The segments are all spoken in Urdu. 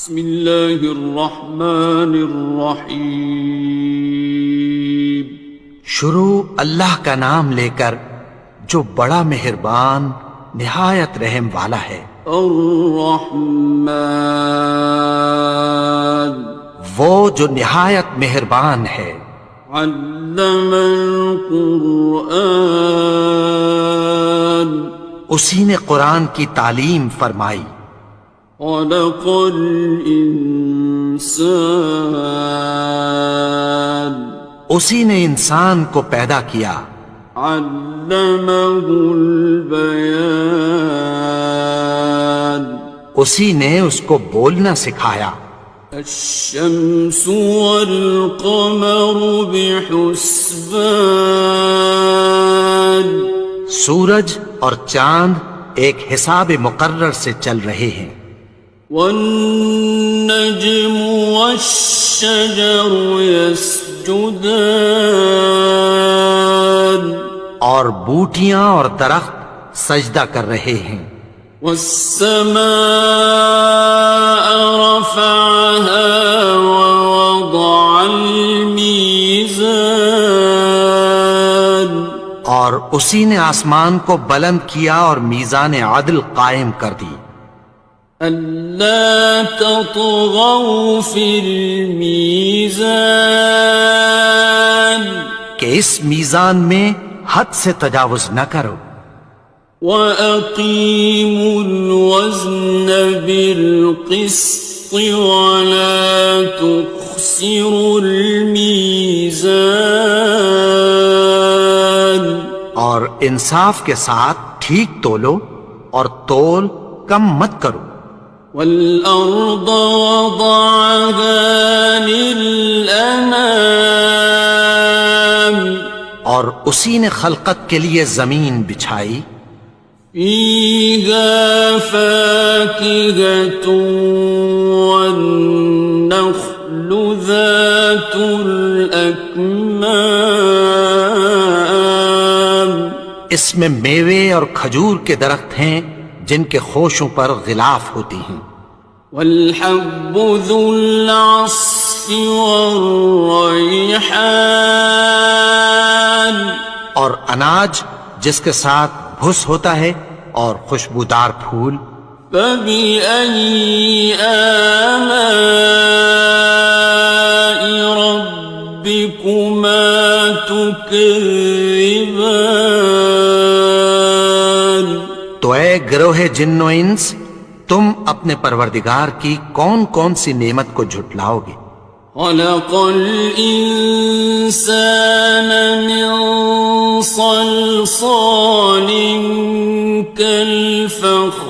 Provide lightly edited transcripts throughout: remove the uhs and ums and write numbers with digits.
بسم اللہ الرحمن الرحیم۔ شروع اللہ کا نام لے کر جو بڑا مہربان نہایت رحم والا ہے۔ الرحمن، وہ جو نہایت مہربان ہے۔ علم القرآن، اسی نے قرآن کی تعلیم فرمائی۔ خلق الانسان، اسی نے انسان کو پیدا کیا۔ علمہ البیان، اسی نے اس کو بولنا سکھایا۔ الشمس والقمر بحسبان، سورج اور چاند ایک حساب مقرر سے چل رہے ہیں۔ والنجم والشجر يسجدان، اور بوٹیاں اور درخت سجدہ کر رہے ہیں۔ والسماء رفعها ووضع الميزان، اور اسی نے آسمان کو بلند کیا اور میزان عدل قائم کر دی۔ ألا تطغوا في الميزان، کہ اس میزان میں حد سے تجاوز نہ کرو۔ وَأَقِيمُوا الْوَزْنَ بِالْقِسْطِ وَلَا تُخْسِرُوا الْمِيزَانَ، اور انصاف کے ساتھ ٹھیک تولو اور تول کم مت کرو۔ وَالْأَرْضَ وَضَعَهَا لِلْأَنَامِ، اور اسی نے خلقت کے لیے زمین بچھائی۔ فِيهَا فَاكِهَةٌ وَالنَّخْلُ ذَاتُ الْأَكْمَامِ، اس میں میوے اور کھجور کے درخت ہیں جن کے خوشوں پر غلاف ہوتی ہیں۔ وَالْحَبُّ ذُو الْعَصْفِ وَالرَّيْحَانِ، اور اناج جس کے ساتھ بھس ہوتا ہے اور خوشبودار پھول۔ فَبِأَيِّ آلَاءِ رَبِّكُمَا تُكَذِّبَانِ، تو اے گروہ جن و انس، تم اپنے پروردگار کی کون کون سی نعمت کو جھٹلاؤ گے؟ خَلَقَ الْإِنسَانَ مِنْ صَلْصَالٍ كَالْفَخَّارِ،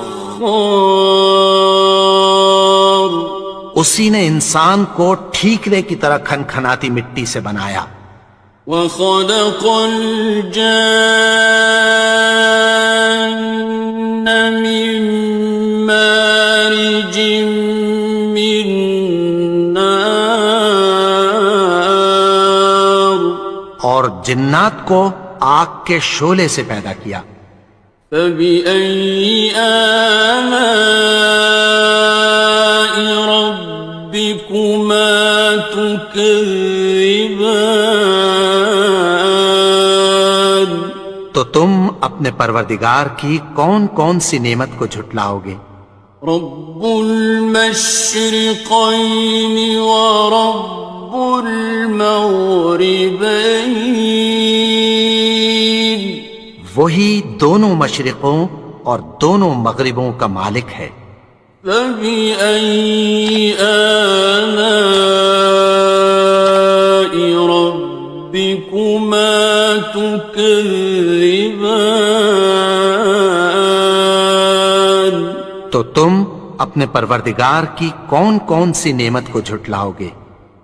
اسی نے انسان کو ٹھیکرے کی طرح کھنکھناتی مٹی سے بنایا۔ وَخَلَقَ الْجَانَّ مِن مَّارِجٍ مِّن نَّارٍ، اور جنات کو آگ کے شعلے سے پیدا کیا۔ فَبِأَيِّ آلَاءِ رَبِّكُمَا تُكَذِّبَانِ، تو تم اپنے پروردگار کی کون کون سی نعمت کو جھٹلاؤ گے؟ رب المشرقین ورب المغربین، وہی دونوں مشرقوں اور دونوں مغربوں کا مالک ہے۔ فَبِأَيِّ آلَاءِ رَبِّكُمَا تُكَذِّبَانِ، تو تم اپنے پروردگار کی کون کون سی نعمت کو جھٹلاؤ گے؟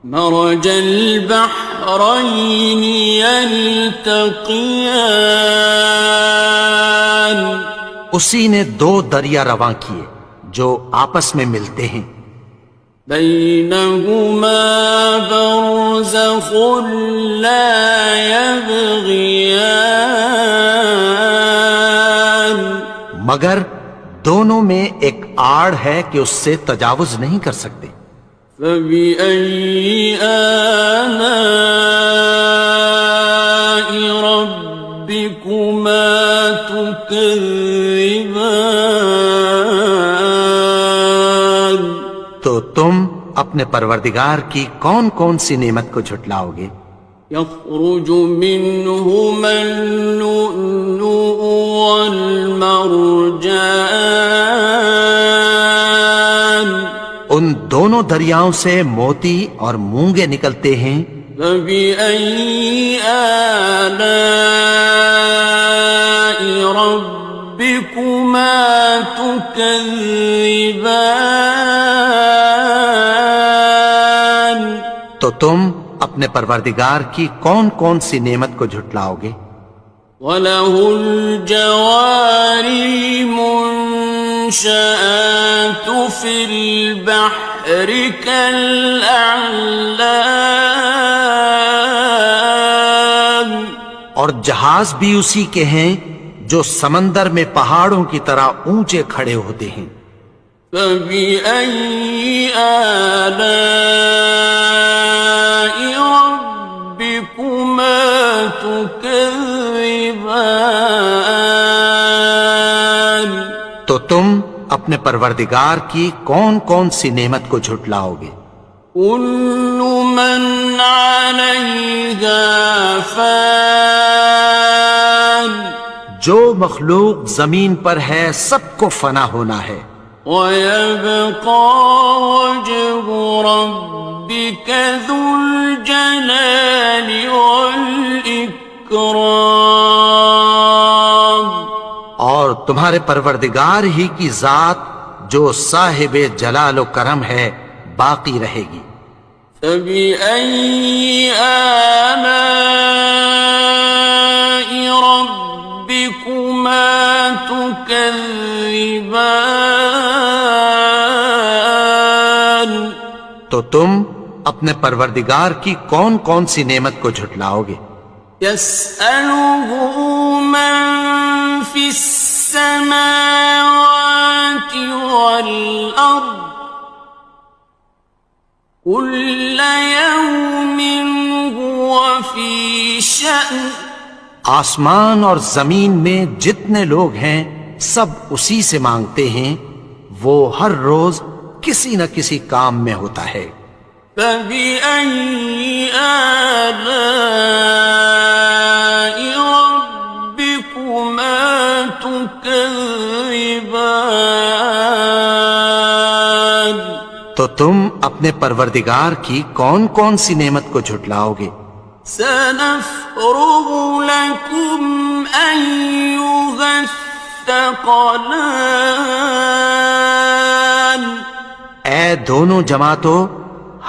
مرج البحرین یلتقیان، اسی نے دو دریا رواں کیے جو آپس میں ملتے ہیں۔ بینہما برزخ لا یبغیان، مگر دونوں میں ایک آڑ ہے کہ اس سے تجاوز نہیں کر سکتے۔ فبأي آلاء ربكما تكذبان؟ تو تم اپنے پروردگار کی کون کون سی نعمت کو جھٹلاؤ گے؟ يخرج منهما اللؤلؤ والمرجان ان دونوں دریاؤں سے موتی اور مونگے نکلتے ہیں۔ فبأي آلاء ربكما تكذبان؟ تو تم اپنے پروردگار کی کون کون سی نعمت کو جھٹلاؤ گے؟ وَلَهُ الْجَوَارِ الْمُنشَآتُ فِي الْبَحْرِ كَالْأَعْلَامِ، اور جہاز بھی اسی کے ہیں جو سمندر میں پہاڑوں کی طرح اونچے کھڑے ہوتے ہیں۔ فَبِأَيِّ آلَاءِ رَبِّكُمَا تُكَذِّبَانِ؟ تو تم اپنے پروردگار کی کون کون سی نعمت کو جھٹلاؤ گے؟ كُلُّ مَنْ عَلَيْهَا فَانٍ، جو مخلوق زمین پر ہے سب کو فنا ہونا ہے۔ وَيَبْقَى وَجْهُ رَبِّكَ ذُو الْجَلَالِ وَالْإِكْرَامِ، اور تمہارے پروردگار ہی کی ذات جو صاحب جلال و کرم ہے باقی رہے گی۔ فَبِأَيِّ آلَاءِ رَبِّكُمَا تُكَذِّبَانِ؟ تو تم اپنے پروردگار کی کون کون سی نعمت کو جھٹلاؤ گے؟ يَسْأَلُهُ مَن فِي السَّمَاوَاتِ وَالْأَرْضِ كُلَّ يَوْمٍ هُوَ فِي شَأْنٍ، آسمان اور زمین میں جتنے لوگ ہیں سب اسی سے مانگتے ہیں، وہ ہر روز کسی نہ کسی کام میں ہوتا ہے۔ فَبِأَيِّ آلَاءِ رَبِّكُمَا تُكَذِّبَانِ؟ تو تم اپنے پروردگار کی کون کون سی نعمت کو جھٹلاؤ گے؟ سَنَفْرُغُ لَكُمْ أَيُّهَ الثَّقَلَانِ، اے دونوں جماعتوں،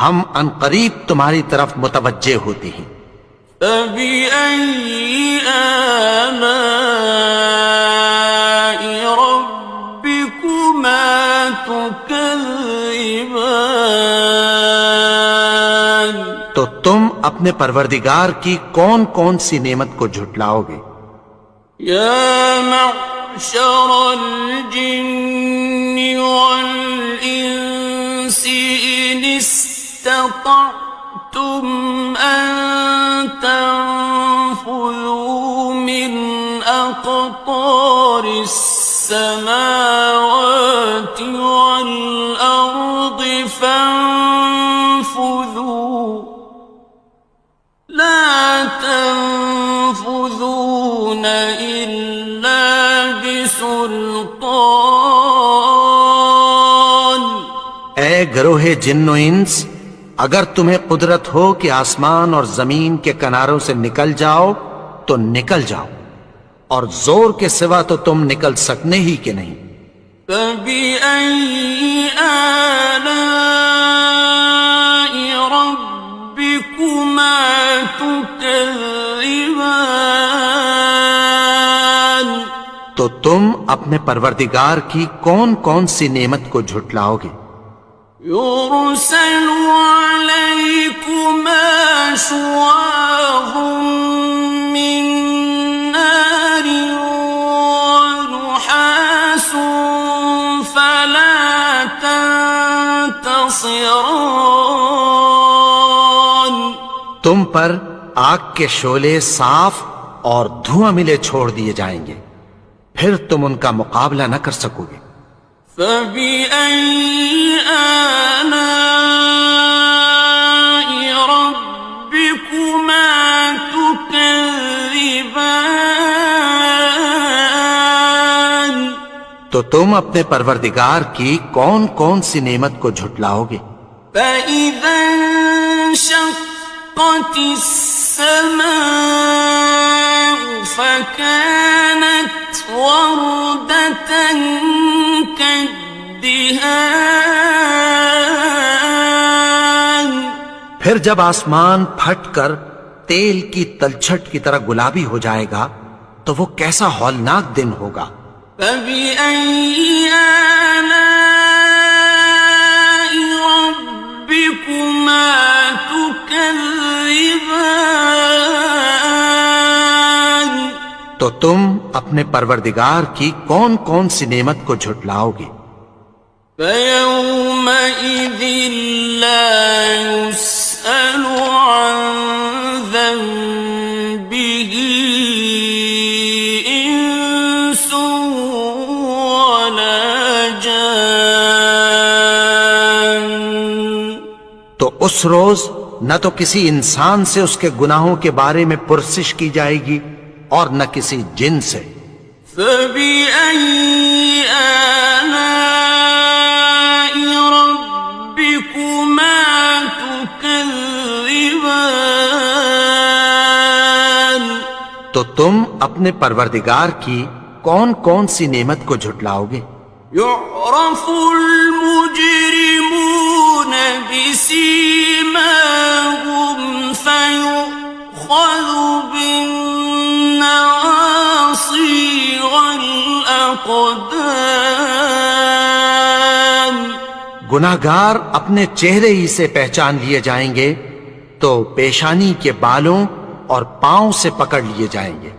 ہم عنقریب تمہاری طرف متوجہ ہوتے ہیں۔ فَبِأَيِّ آلَاءِ رَبِّكُمَا تُكَذِّبَانِ؟ تو تم اپنے پروردگار کی کون کون سی نعمت کو جھٹلاؤ گے؟ يَا مَعْشَرَ الْجِنِّ وَالْإِنسِ إِنِ اسْتَطَعْتُمْ أَن تَنفُذُوا مِنْ أَقْطَارِ السَّمَاوَاتِ وَالْأَرْضِ فَانفُذُوا لَا تَنفُذُونَ إِلَّا بِسُلْطَانٍ۔ اے گروہ جن و انس، اگر تمہیں قدرت ہو کہ آسمان اور زمین کے کناروں سے نکل جاؤ تو نکل جاؤ، اور زور کے سوا تو تم نکل سکنے ہی کہ نہیں۔ فَبِأَيِّ آلَاءِ رَبِّكُمَا تُكَذِّبَانِ؟ تو تم اپنے پروردگار کی کون کون سی نعمت کو جھٹلاؤ گے؟ يُرْسَلُ عَلَيْكُمَا شُوَاظٌ مِّن نَّارٍ وَنُحَاسٌ فَلَا تنتصران تم پر آگ کے شعلے صاف اور دھواں ملے چھوڑ دیے جائیں گے، پھر تم ان کا مقابلہ نہ کر سکو گے۔ فبأي آلاء ربكما تكذبان تو تم اپنے پروردگار کی کون کون سی نعمت کو جھٹلاؤ گے؟ فإذا انشقت السماء فكانت وردة كالدهان پھر جب آسمان پھٹ کر تیل کی تلچھٹ کی طرح گلابی ہو جائے گا تو وہ کیسا ہولناک دن ہوگا۔ فبأي آلاء ربكما تكذبان تو تم اپنے پروردگار کی کون کون سی نعمت کو جھٹلاؤ گے؟ فيومئذ لا يسأل عن ذنبه إنس ولا جان تو اس روز نہ تو کسی انسان سے اس کے گناہوں کے بارے میں پرسش کی جائے گی اور نہ کسی جن سے۔ فبأي آلاء ربكما تكذبان تو تم اپنے پروردگار کی کون کون سی نعمت کو جھٹلاؤ گے؟ يعرف المجرمون بسيماهم فيؤخذ بالنواصي والأقدام گناہگار اپنے چہرے ہی سے پہچان لیے جائیں گے تو پیشانی کے بالوں اور پاؤں سے پکڑ لیے جائیں گے۔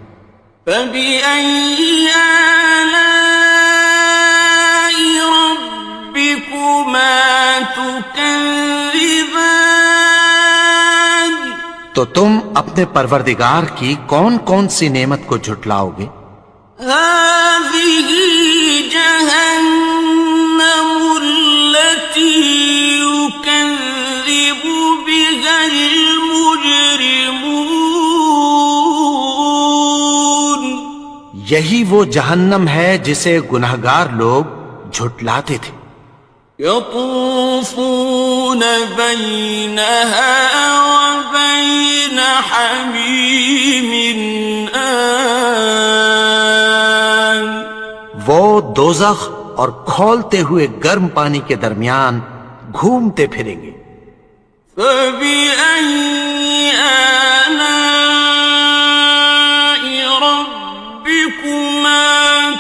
فبأي آلاء ربكما تكذبان تو تم اپنے پروردگار کی کون کون سی نعمت کو جھٹلاؤ گے؟ هذه جهنم التي يكذب بها المجرمون یہی وہ جہنم ہے جسے گناہگار لوگ جھٹلاتے تھے۔ يطوفون بينها وبين حميم آن وہ دوزخ اور کھولتے ہوئے گرم پانی کے درمیان گھومتے پھریں گے۔ فبأي آلاء ربكما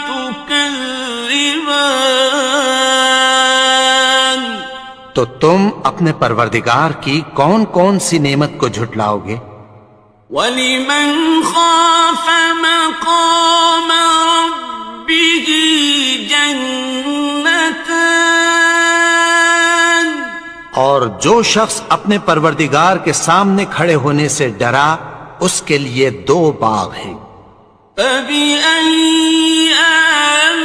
تكذبان تو تم اپنے پروردگار کی کون کون سی نعمت کو جھٹلاؤ گے؟ وَلِمَنْ خَافَ مَقَامَ رَبِّهِ جَنَّتَانِ اور جو شخص اپنے پروردگار کے سامنے کھڑے ہونے سے ڈرا اس کے لیے دو باغ ہیں۔ فَبِأَيِّ آلَاءِ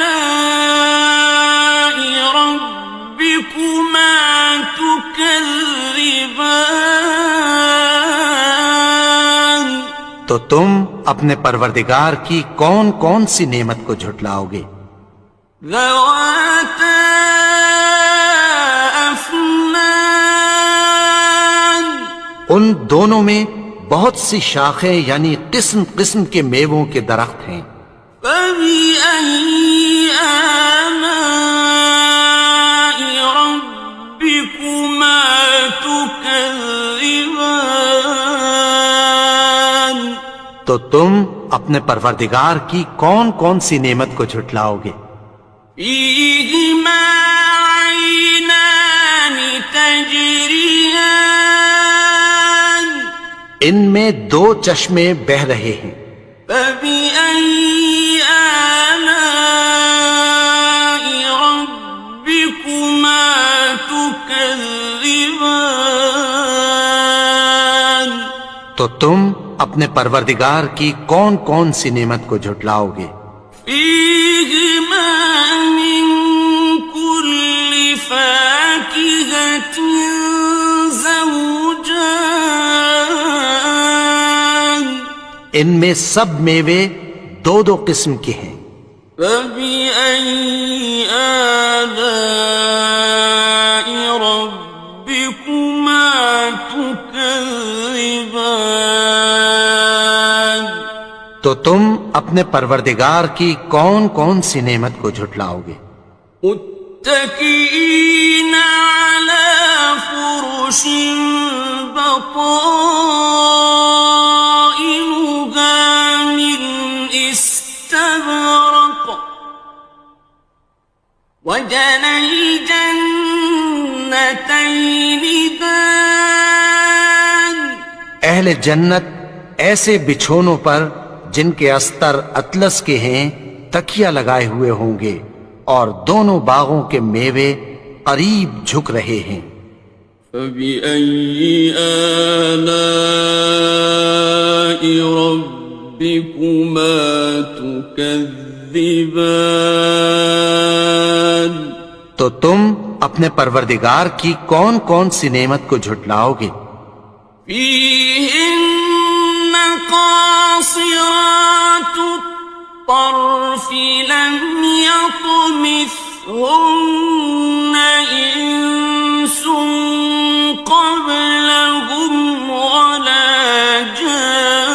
رَبِّكُمَا تُكَذِّبَانِ تو تم اپنے پروردگار کی کون کون سی نعمت کو جھٹلاؤ گے؟ ذَوَاتَا أَفْنَانٍ ان دونوں میں بہت سی شاخیں یعنی قسم قسم کے میووں کے درخت ہیں۔ فَبِأَيِّ آلَاءِ رَبِّكُمَا تُكَذِّبَانِ تو تم اپنے پروردگار کی کون کون سی نعمت کو جھٹلاؤ گے؟ فِيهِمَا عَيْنَانِ تَجْرِيَانِ ان میں دو چشمے بہہ رہے ہیں۔ فَبِأَيِّ آلَاءِ رَبِّكُمَا تُكَذِّبَانِ تكذبان تو تم اپنے پروردگار کی کون کون سی نعمت کو جھٹلاؤ گے؟ فيهما من كل فاكهة زوجان ان میں سب میوے دو دو قسم کے ہیں۔ فبأي آلاء ربكما تكذبان تو تم اپنے پروردگار کی کون کون سی نعمت کو جھٹلاؤ گے؟ متكئين على فرش بطائنها من استبرق وجنى الجنتين دان اہل جنت ایسے بچھونوں پر جن کے استر اطلس کے ہیں تکیہ لگائے ہوئے ہوں گے، اور دونوں باغوں کے میوے قریب جھک رہے ہیں۔ فبأي آلاء ربكما تكذبان تو تم اپنے پروردگار کی کون کون سی نعمت کو جھٹلاؤ گے؟ فيهن قاصرات الطرف لم يطمثهن إنس قبلهم ولا جان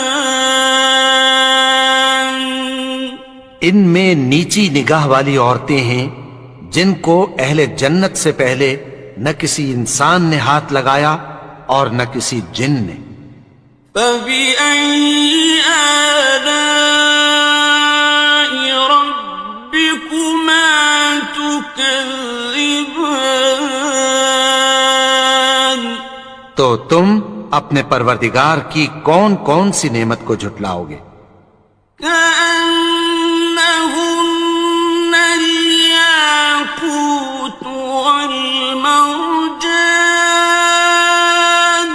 ان میں نیچی نگاہ والی عورتیں ہیں جن کو اہل جنت سے پہلے نہ کسی انسان نے ہاتھ لگایا اور نہ کسی جن نے۔ فبأي آلاء ربكما تكذبان تو تم اپنے پروردگار کی کون کون سی نعمت کو جھٹلاؤ گے؟ كأنهن الياقوت والمرجان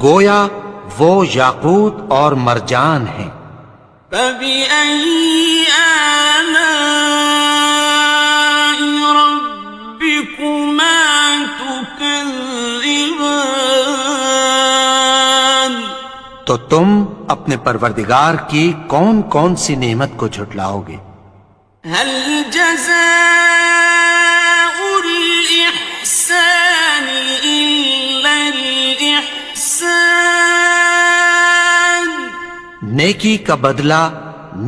گویا وہ یاقوت اور مرجان ہیں۔ فبأي آلاء ربكما تكذبان تو تم اپنے پروردگار کی کون کون سی نعمت کو جھٹلاؤ گے؟ هل جزاء الإحسان إلا الإحسان نیکی کا بدلہ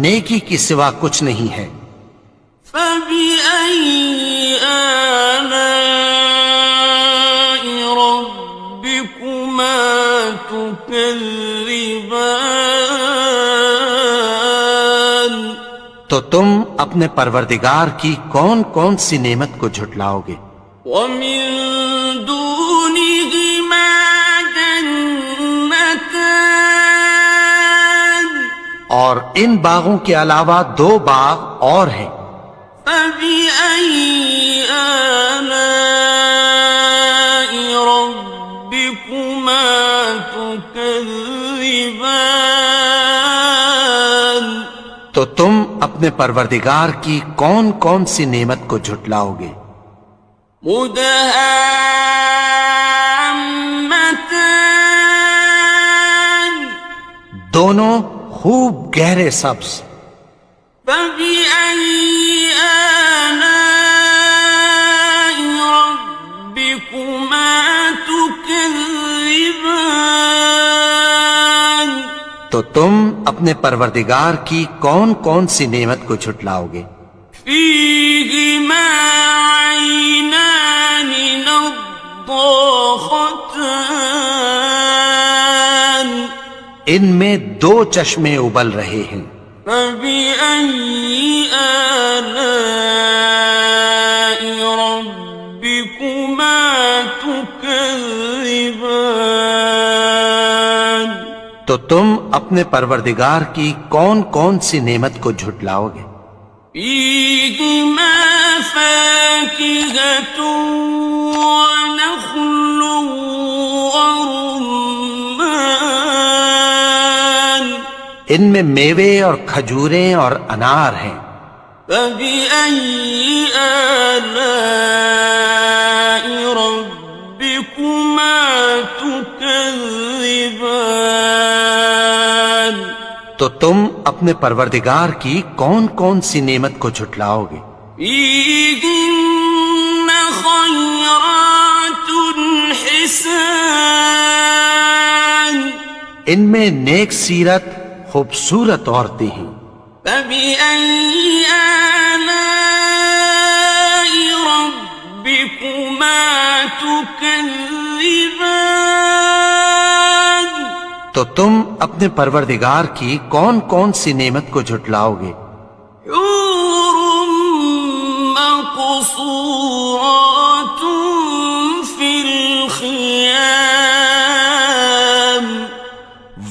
نیکی کی سوا کچھ نہیں ہے۔ فبأي آلاء ربكما تكذبان تو تم اپنے پروردگار کی کون کون سی نعمت کو جھٹلاؤ گے؟ ومن دونهما جنتان اور ان باغوں کے علاوہ دو باغ اور ہیں۔ فبأي آلاء ربكما تكذبان تو تم اپنے پروردگار کی کون کون سی نعمت کو جھٹلاؤ گے؟ مدهامتان دونوں خوب گہرے سبز۔ فبأي آلاء ربكما تكذبان تو تم اپنے پروردگار کی کون کون سی نعمت کو جھٹلاؤ گے؟ فيهما عينان نضاختان ان میں دو چشمے ابل رہے ہیں۔ فبأي آلاء ربكما تكذبان تو تم اپنے پروردگار کی کون کون سی نعمت کو جھٹلاؤ گے؟ فيهما فاكهة ونخل ورمان ان میں میوے اور کھجوریں اور انار ہیں. فبأي آلاء ربكما تكذبان تو تم اپنے پروردگار کی کون کون سی نعمت کو جھٹلاؤ گے؟ فيهن خيرات حسان ان میں نیک سیرت خوبصورت عورتیں ہیں. فبأي آلاء ربكما تكذبان تو تم اپنے پروردگار کی کون کون سی نعمت کو جھٹلاؤ گے؟ حور مقصورات في الخيام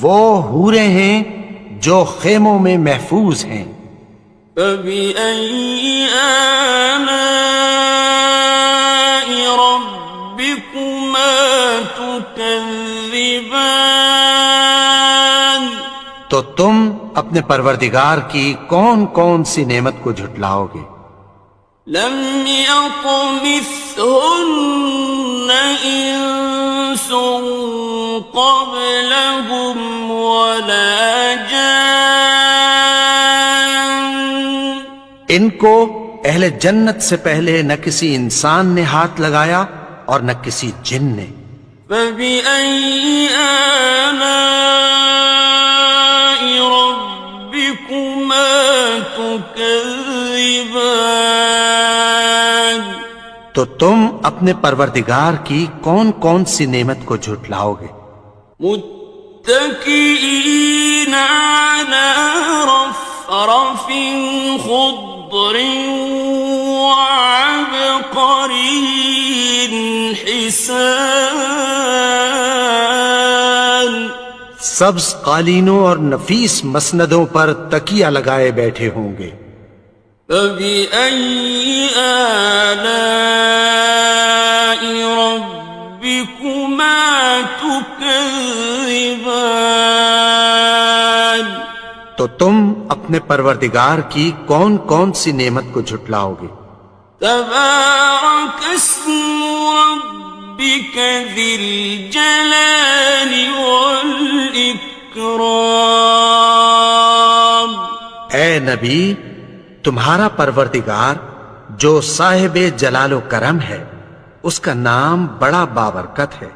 وہ حوریں ہیں جو خیموں میں محفوظ ہیں. فبأي آلاء ربكما تكذبان تو تم اپنے پروردگار کی کون کون سی نعمت کو جھٹلاؤ گے؟ لم يطمثهن إنس قبلهم ولا جان ان کو اہل جنت سے پہلے نہ کسی انسان نے ہاتھ لگایا اور نہ کسی جن نے. فبأي آلاء ربكما تكذبان تو تم اپنے پروردگار کی کون کون سی نعمت کو جھٹلاؤ گے؟ متكئين على رفرف خضر وعبقري حسان سبز قالینوں اور نفیس مسندوں پر تکیہ لگائے بیٹھے ہوں گے. فبأي آلاء ربكما تكذبان تو تم اپنے پروردگار کی کون کون سی نعمت کو جھٹلاؤ گے؟ تبارك اسم ربك ذي الجلال والإكرام اے نبی، تمہارا پروردگار جو صاحب جلال و کرم ہے، اس کا نام بڑا بابرکت ہے.